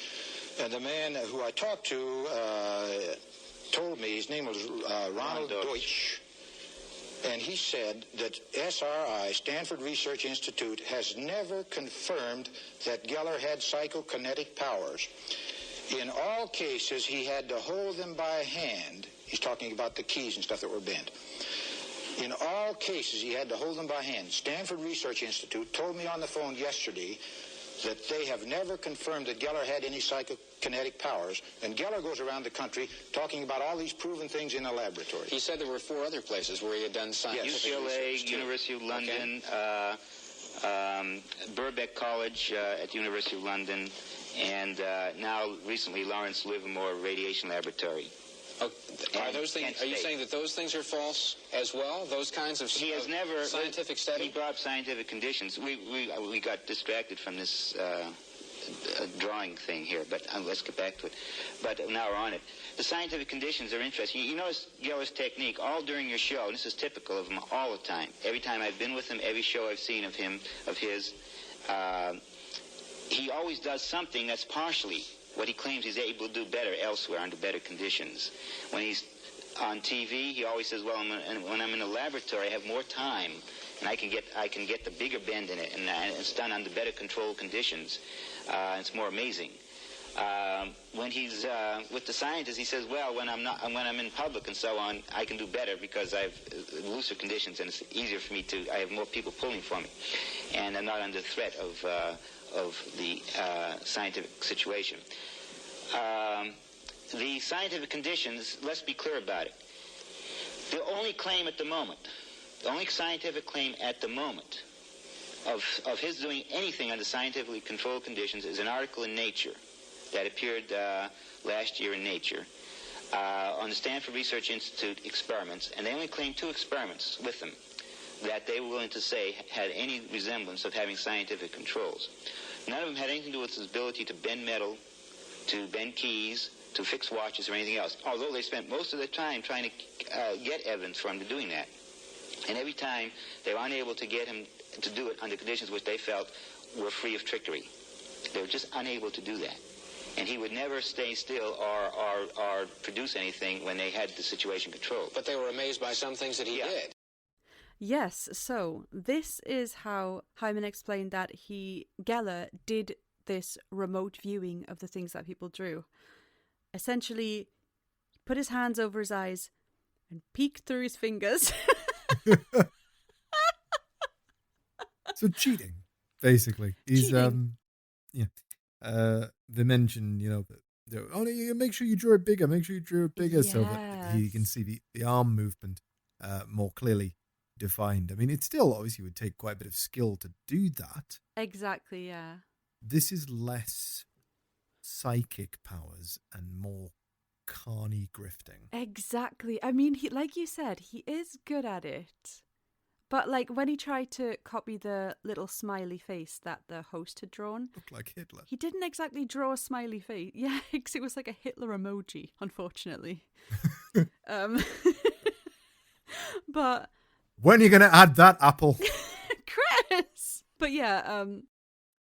And the man who I talked to told me, his name was Ronald Deutsch, and he said that SRI, Stanford Research Institute, has never confirmed that Gellar had psychokinetic powers. In all cases, he had to hold them by hand. He's talking about the keys and stuff that were bent. In all cases, he had to hold them by hand. Stanford Research Institute told me on the phone yesterday that they have never confirmed that Gellar had any psychokinetic powers. And Gellar goes around the country talking about all these proven things in a laboratory. He said there were 4 other places where he had done scientific research. UCLA, University of London, Birkbeck College at the University of London, and now recently Lawrence Livermore Radiation Laboratory. Are those things? Are you saying that those things are false as well? Those kinds of he has never scientific study. He brought up scientific conditions. We got distracted from this drawing thing here, but let's get back to it. But now we're on it. The scientific conditions are interesting. You notice Gellar's technique all during your show, and this is typical of him all the time. Every time I've been with him, every show I've seen of his, he always does something that's partially what he claims he's able to do better elsewhere under better conditions. When he's on TV, he always says, well, when I'm in the laboratory, I have more time, and I can get the bigger bend in it, and it's done under better controlled conditions. It's more amazing. When he's with the scientists, he says, well, when I'm in public and so on, I can do better because I have looser conditions, and it's easier for me I have more people pulling for me, and I'm not under threat of the scientific situation. The scientific conditions, let's be clear about it. The only claim at the moment, the only scientific claim at the moment of his doing anything under scientifically controlled conditions is an article in Nature that appeared last year in Nature on the Stanford Research Institute experiments, and they only claimed 2 experiments with them that they were willing to say had any resemblance of having scientific controls. None of them had anything to do with his ability to bend metal, to bend keys, to fix watches or anything else, although they spent most of their time trying to get evidence for him to doing that. And every time they were unable to get him to do it under conditions which they felt were free of trickery. They were just unable to do that. And he would never stay still or produce anything when they had the situation controlled. But they were amazed by some things that he did. Yes, so this is how Hyman explained that Gellar did this remote viewing of the things that people drew. Essentially, put his hands over his eyes and peeked through his fingers. So cheating, basically. He's Cheating. They mention, that you make sure you draw it bigger, so that he can see the arm movement more clearly defined. I mean, it still obviously would take quite a bit of skill to do that. Exactly, yeah. This is less psychic powers and more carny grifting. Exactly. I mean, like you said, he is good at it. But like when he tried to copy the little smiley face that the host had drawn, Looked like Hitler. he didn't exactly draw a smiley face. Yeah, because it was like a Hitler emoji, unfortunately. But when are you going to add that, Apple? Chris. But yeah,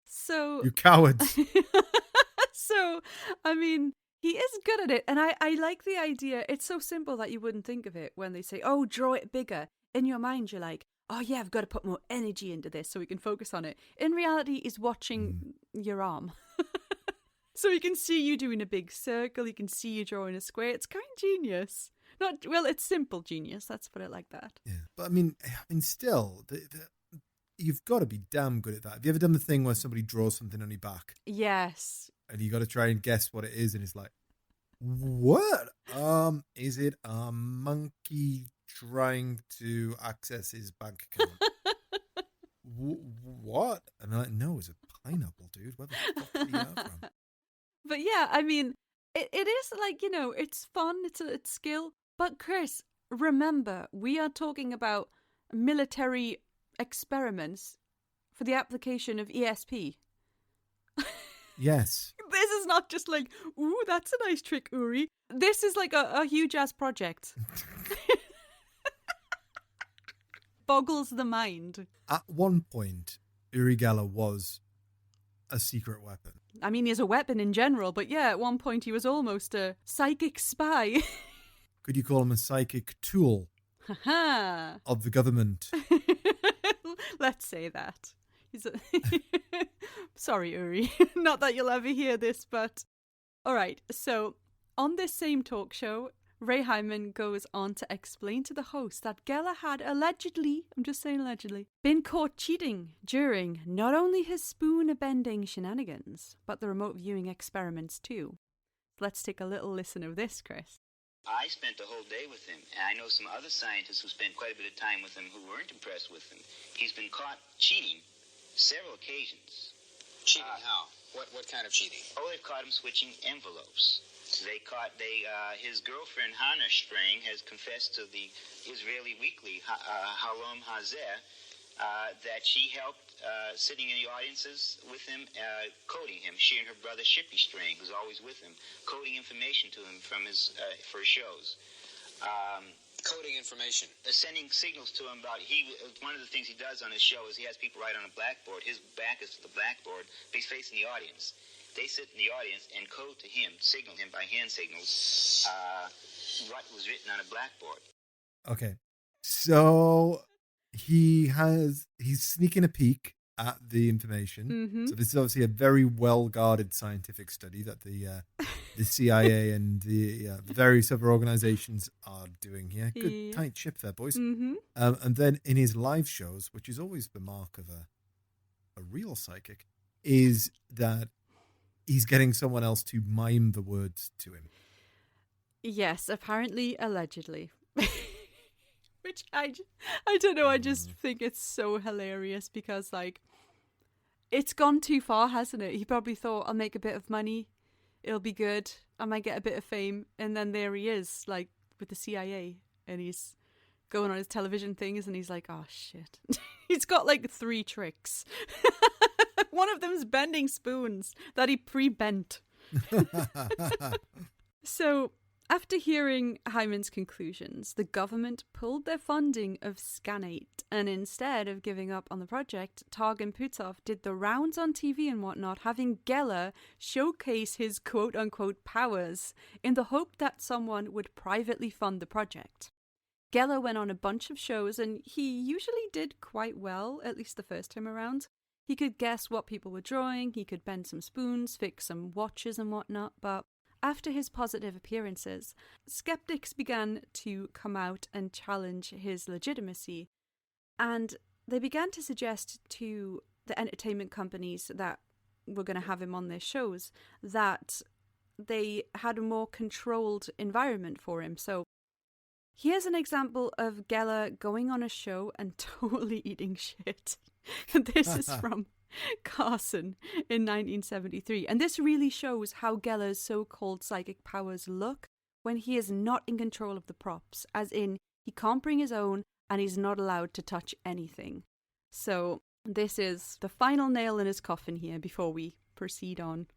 so You cowards. So, I mean, he is good at it. And I like the idea. It's so simple that you wouldn't think of it when they say, oh, draw it bigger. In your mind, you're like, oh, yeah, I've got to put more energy into this so we can focus on it. In reality, he's watching your arm. So he can see you doing a big circle. He can see you drawing a square. It's kind of genius. It's simple genius. Let's put it like that. Yeah, but I mean, still, you've got to be damn good at that. Have you ever done the thing where somebody draws something on your back? Yes. And you got to try and guess what it is, and it's like, what? Is it a monkey trying to access his bank account? What? And I'm like, no, it's a pineapple, dude. Where the fuck did you get that from? But yeah, I mean, it is like, it's fun, it's skill. But Chris, remember, we are talking about military experiments for the application of ESP. Yes. This is not just like, ooh, that's a nice trick, Uri. This is like a huge-ass project. Boggles the mind. At one point, Uri Gellar was a secret weapon. I mean, he's a weapon in general, but yeah, at one point he was almost a psychic spy. Could you call him a psychic tool of the government? Let's say that. Sorry, Uri. Not that you'll ever hear this, but... Alright, so on this same talk show, Ray Hyman goes on to explain to the host that Gellar had allegedly, I'm just saying allegedly, been caught cheating during not only his spoon-bending shenanigans, but the remote viewing experiments too. Let's take a little listen of this, Chris. I spent the whole day with him, and I know some other scientists who spent quite a bit of time with him who weren't impressed with him. He's been caught cheating several occasions. Cheating how? What kind of cheating? Oh, they've caught him switching envelopes. His girlfriend Hannah Strang has confessed to the Israeli weekly Halom Hazeh that she helped sitting in the audiences with him, coding him. She and her brother Shippy Strang, who's always with him, coding information to him from for his shows. Coding information. Sending signals to him about one of the things he does on his show is he has people write on a blackboard. His back is to the blackboard, but he's facing the audience. They sit in the audience and code to him, signal him by hand signals, what was written on a blackboard. Okay, so he's sneaking a peek at the information. Mm-hmm. So this is obviously a very well-guarded scientific study that the CIA and the various other organizations are doing here. Good tight ship there, boys. Mm-hmm. And then in his live shows, which is always the mark of a real psychic, is that he's getting someone else to mime the words to him. Yes, apparently, allegedly. Which I don't know, I just think it's so hilarious because, like, it's gone too far, hasn't it? He probably thought, I'll make a bit of money, it'll be good, I might get a bit of fame, and then there he is, like, with the CIA, and he's going on his television things, and he's like, oh, shit. He's got, like, 3 tricks. One of them's bending spoons that he pre-bent. So... After hearing Hyman's conclusions, the government pulled their funding of Scanate, and instead of giving up on the project, Tog and Putov did the rounds on TV and whatnot, having Gellar showcase his quote-unquote powers in the hope that someone would privately fund the project. Gellar went on a bunch of shows, and he usually did quite well, at least the first time around. He could guess what people were drawing, he could bend some spoons, fix some watches and whatnot, but after his positive appearances, skeptics began to come out and challenge his legitimacy, and they began to suggest to the entertainment companies that were going to have him on their shows that they had a more controlled environment for him. So here's an example of Gellar going on a show and totally eating shit. This is from Carson in 1973, and this really shows how Gellar's so-called psychic powers look when he is not in control of the props, as in he can't bring his own and he's not allowed to touch anything. So this is the final nail in his coffin here before we proceed on.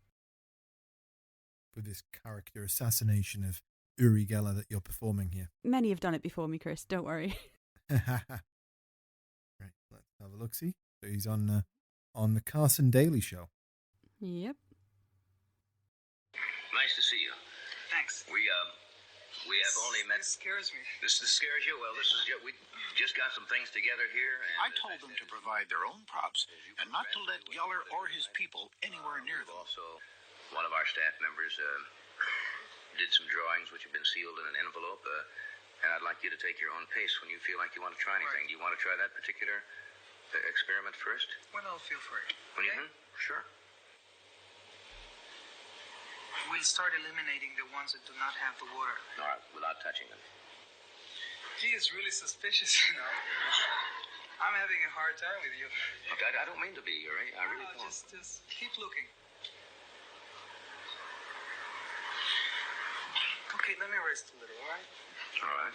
With this character assassination of Uri Gellar that you're performing here. Many have done it before me, Chris, don't worry. Right, let's have a look-see. So he's on the Carson Daily Show. Yep. Nice to see you. Thanks. We have only met. This scares me. This scares you? Well, we just got some things together here. And I told them to provide their own props and not to let Gellar or his people anywhere near them. Also, one of our staff members did some drawings which have been sealed in an envelope, and I'd like you to take your own pace when you feel like you want to try anything. Right. Do you want to try that particular experiment first? When I'll feel free. Okay? Okay? Sure. We'll start eliminating the ones that do not have the water. All right, without touching them. He is really suspicious, you know. I'm having a hard time with you. Look, I don't mean to be, Uri. I really don't. Just keep looking. Okay, let me rest a little, all right? All right.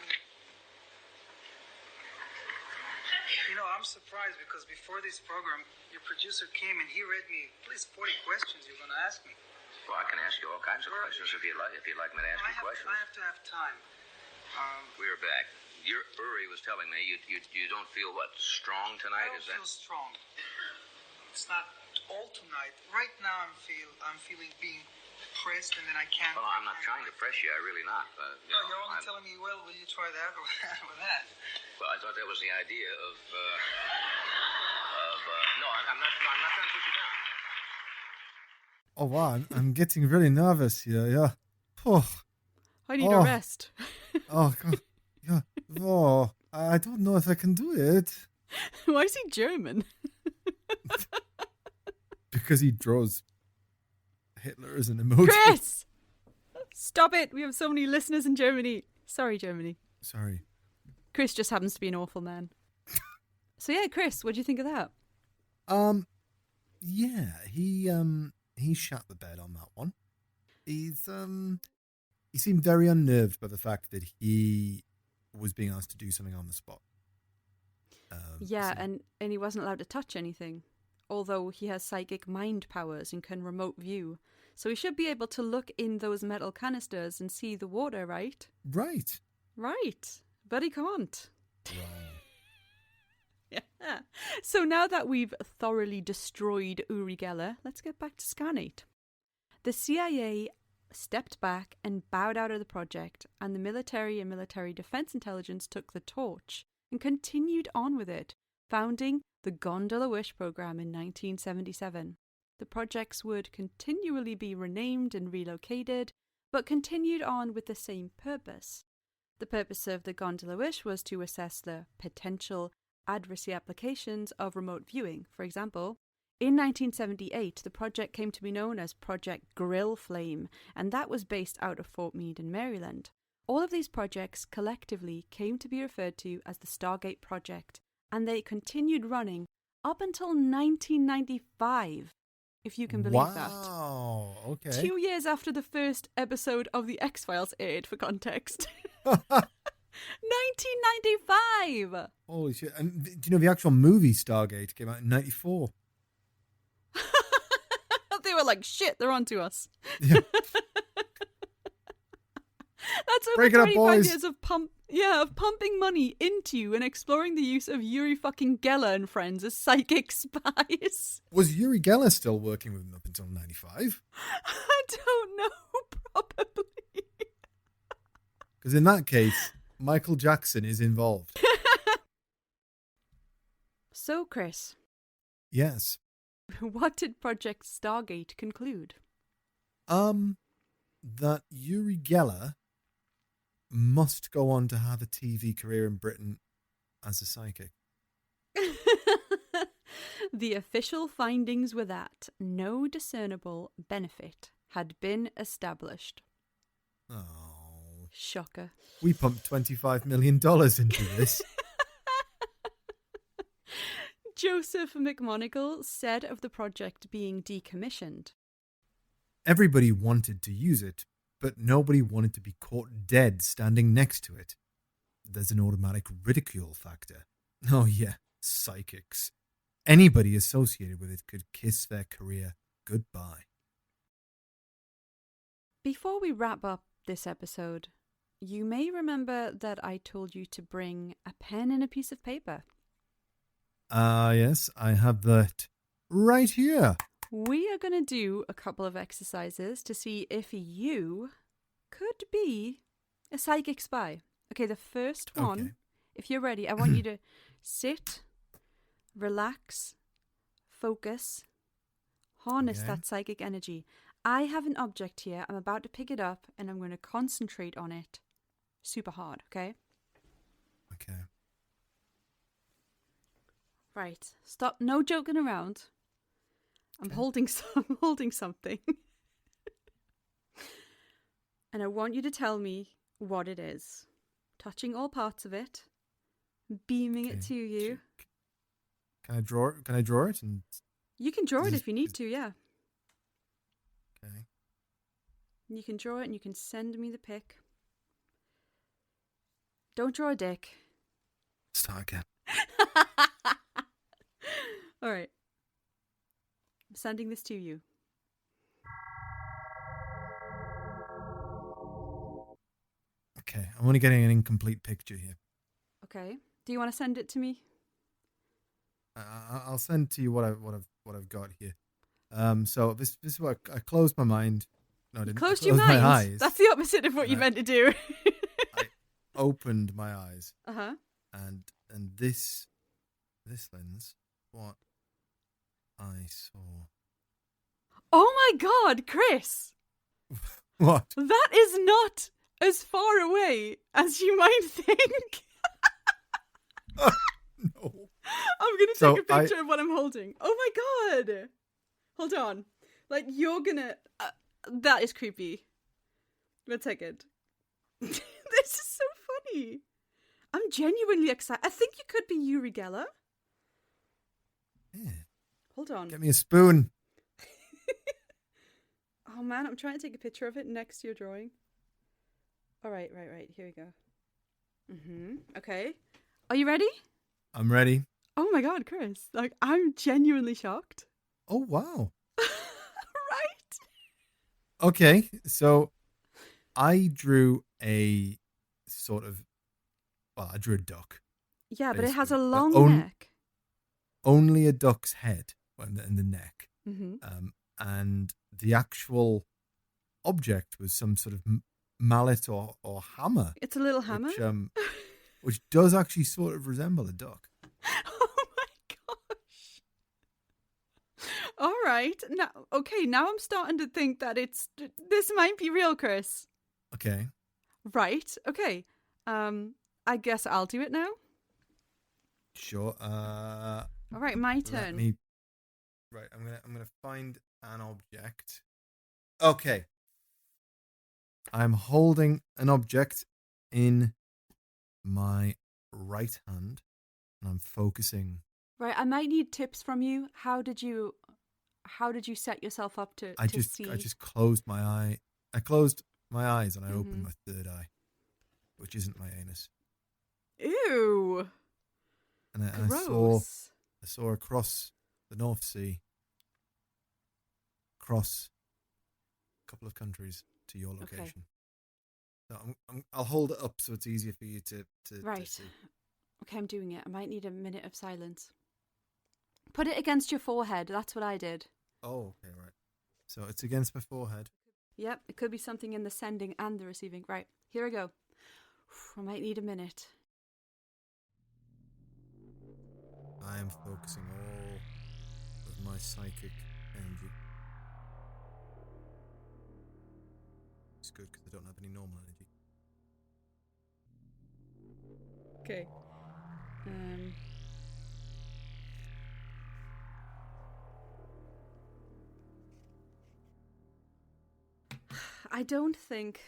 You know, I'm surprised because before this program, your producer came and he read me at least 40 questions you're going to ask me. Well, I can ask you all kinds of questions if you'd like me to ask you questions. I have to have time. We're back. Uri was telling me you don't feel, what, strong tonight? I don't feel strong. It's not all tonight. Right now I'm feeling being pressed and then I can't. Well, I'm not trying to press you. I really not. You're only telling me, well, will you try that or that? Well, I thought that was the idea of no, I'm not trying to put you down. Oh wow, I'm getting really nervous here. Yeah. Oh. I need a rest. Oh God. Yeah. Oh, I don't know if I can do it. Why is he German? Because he draws Hitler as an emoji. Chris! Stop it! We have so many listeners in Germany. Sorry, Germany. Sorry. Chris just happens to be an awful man. So yeah, Chris, what do you think of that? Yeah, he shot the bed on that one. He seemed very unnerved by the fact that he was being asked to do something on the spot. And he wasn't allowed to touch anything, although he has psychic mind powers and can remote view. So he should be able to look in those metal canisters and see the water, right? Right. Right. But he can't. Right. Yeah. So now that we've thoroughly destroyed Uri Gellar, let's get back to Scanate. The CIA stepped back and bowed out of the project, and the military and military defense intelligence took the torch and continued on with it, founding the Gondola Wish program in 1977. The projects would continually be renamed and relocated, but continued on with the same purpose. The purpose of the Gondola Wish was to assess the potential adversary applications of remote viewing. For example, in 1978, the project came to be known as Project Grill Flame, and that was based out of Fort Meade in Maryland. All of these projects collectively came to be referred to as the Stargate Project, and they continued running up until 1995, if you can believe that. Wow, okay. 2 years after the first episode of The X-Files aired, for context. 1995! Holy shit. And do you know the actual movie Stargate came out in 94? They were like, shit, they're onto us. Yeah. That's over Break it up, 25 boys. years of pumping money into and exploring the use of Uri fucking Gellar and friends as psychic spies. Was Uri Gellar still working with him up until 95? I don't know, probably. Because in that case, Michael Jackson is involved. So, Chris, Yes. what did Project Stargate conclude? That Uri Gellar must go on to have a TV career in Britain as a psychic. The official findings were that no discernible benefit had been established. Oh. Shocker. We pumped $25 million into this. Joseph McMonigal said of the project being decommissioned. Everybody wanted to use it, but nobody wanted to be caught dead standing next to it. There's an automatic ridicule factor. Oh yeah, psychics. Anybody associated with it could kiss their career goodbye. Before we wrap up this episode, you may remember that I told you to bring a pen and a piece of paper. Yes, I have that right here. We are going to do a couple of exercises to see if you could be a psychic spy. Okay, the first one, Okay. if you're ready, I want you to sit, relax, focus, harness Okay. that psychic energy. I have an object here. I'm about to pick it up and I'm going to concentrate on it super hard, okay? Okay. Right. Stop. No joking around. I'm holding something. And I want you to tell me what it is. Touching all parts of it. Beaming it to you. Can I draw it? Can I draw it? And You can draw it if you need to, yeah. okay. You can draw it and you can send me the pic. Don't draw a dick. Start again. All right. I'm sending this to you. Okay, I'm only getting an incomplete picture here. Okay. Do you want to send it to me? I'll send to you what I've got here. So this is what I closed my mind. No, I You didn't. closed I your closed mind. my eyes. That's the opposite of what you meant to do. I opened my eyes, Uh-huh. and this lens, what I saw. Oh my God, Chris! What? That is not as far away as you might think. No. I'm going to So take a picture of what I'm holding. Oh my God! Hold on. Like, you're gonna... that is creepy. 1 second. This is so funny. I'm genuinely excited. I think you could be Uri Gellar. Yeah. Hold on. Get me a spoon. Oh man, I'm trying to take a picture of it next to your drawing. All right. Here we go. Okay. Are you ready? I'm ready. Oh my God, Chris. Like, I'm genuinely shocked. Oh wow. Right? Okay, so I drew a sort of. Well, I drew a duck. Yeah, but it has a Basically, long neck. Only a duck's head and the neck. Mm-hmm. And the actual object was some sort of mallet or hammer. It's a little hammer? Which does actually sort of resemble a duck. Oh my gosh. All right. Now I'm starting to think that this might be real, Chris. Okay. Right. Okay. I guess I'll do it now. Sure. All right, my turn. Right, I'm gonna find an object. Okay. I'm holding an object in my right hand, and I'm focusing. Right, I might need tips from you. How did you set yourself up to see? I just closed my eye. I closed my eyes and I opened Mm-hmm. my third eye, which isn't my anus. Ew. And I Gross. saw across the North Sea, across a couple of countries to your location. So I'm I'll hold it up so it's easier for you to Right. see. Okay, I'm doing it. I might need a minute of silence. Put it against your forehead. That's what I did. Oh, okay, right. So it's against my forehead. Yep, it could be something in the sending and the receiving. Right, here I go. I might need a minute. I am focusing all of my psychic energy. It's good because I don't have any normal energy. Okay. I don't think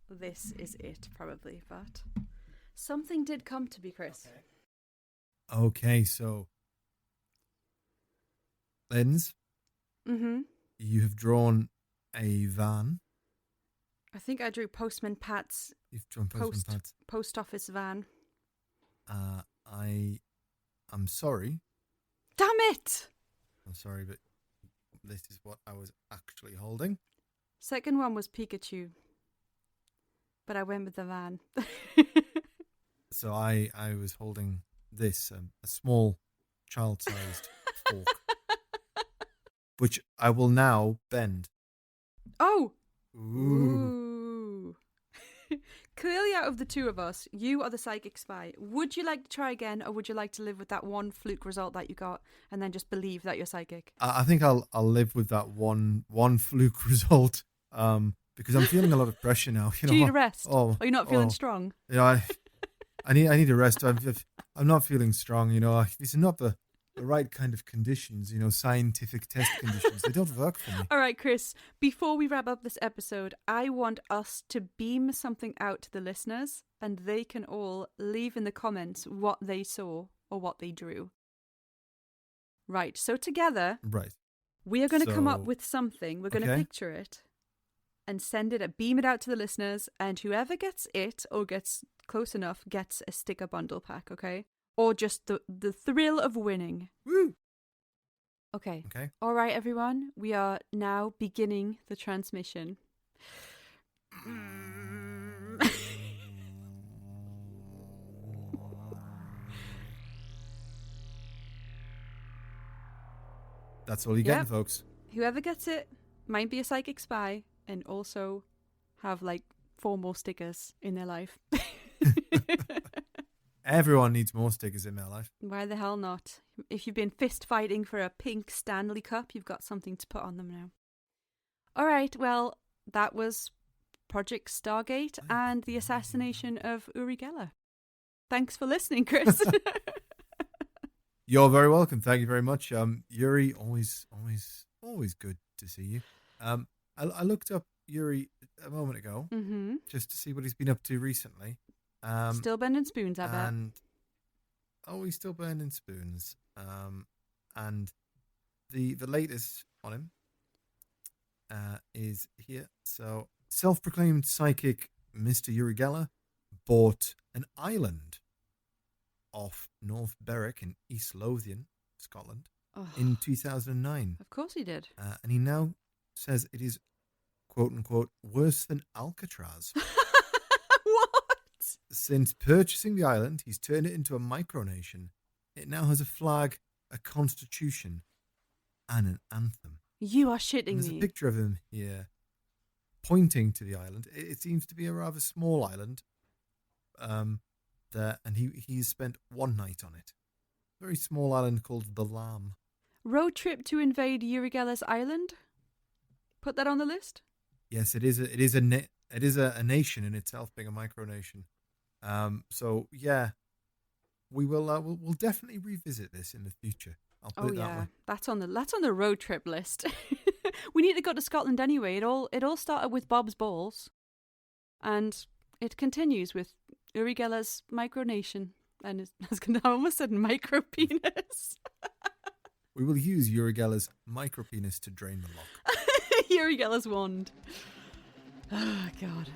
this is it, probably, but something did come to me, Chris. Okay, so Linz, you have drawn a van. I think I drew Postman Pat's You've drawn Postman Pat's. post office van. I'm sorry. Damn it! I'm sorry, but this is what I was actually holding. Second one was Pikachu, but I went with the van. So I was holding this, a small child-sized fork, which I will now bend. Oh! Ooh. Clearly, out of the two of us, you are the psychic spy. Would you like to try again, or would you like to live with that one fluke result that you got, and then just believe that you're psychic? I think I'll live with that one fluke result, because I'm feeling a lot of pressure now. Do you need a rest? Are you not feeling strong? Yeah, I need a rest. I'm not feeling strong. These are not the right kind of conditions. Scientific test conditions. They don't work for me. All right, Chris. Before we wrap up this episode, I want us to beam something out to the listeners, and they can all leave in the comments what they saw or what they drew. Right. So together, we are going to come up with something. We're going to picture it and send it, beam it out to the listeners, and whoever gets it or gets close enough gets a sticker bundle pack, okay? Or just the thrill of winning. Woo! Okay. Okay. All right, everyone. We are now beginning the transmission. That's all you're getting, folks. Whoever gets it might be a psychic spy and also have like 4 more stickers in their life. Everyone needs more stickers in their life. Why the hell not? If you've been fist fighting for a pink Stanley Cup, you've got something to put on them now. All right, well, that was Project Stargate and the assassination of Uri Gellar. Thanks for listening, Chris. You're very welcome. Thank you very much. Uri, always good to see you. I looked up Uri a moment ago just to see what he's been up to recently. Still bending spoons, I bet. He's still bending spoons. And the latest on him is here. So, self-proclaimed psychic Mr. Uri Gellar bought an island off North Berwick in East Lothian, Scotland, in 2009. Of course he did. And he now says it is, quote-unquote, worse than Alcatraz. Since purchasing the island, he's turned it into a micronation. It now has a flag, a constitution, and an anthem. You are shitting me. There's a picture of him here pointing to the island. It seems to be a rather small island there, and he's spent one night on it. Very small island called the Lamb. Road trip to invade Uri Gellar's island? Put that on the list? Yes, it is a nation in itself, being a micronation. So yeah, we'll definitely revisit this in the future. I'll put it that way. That's on the road trip list. We need to go to Scotland anyway. It all started with Bob's balls, and it continues with Uri Gellar's micronation, and I almost said micro penis. We will use Uri Gellar's micro penis to drain the lock. Uri Gellar's wand. Oh God.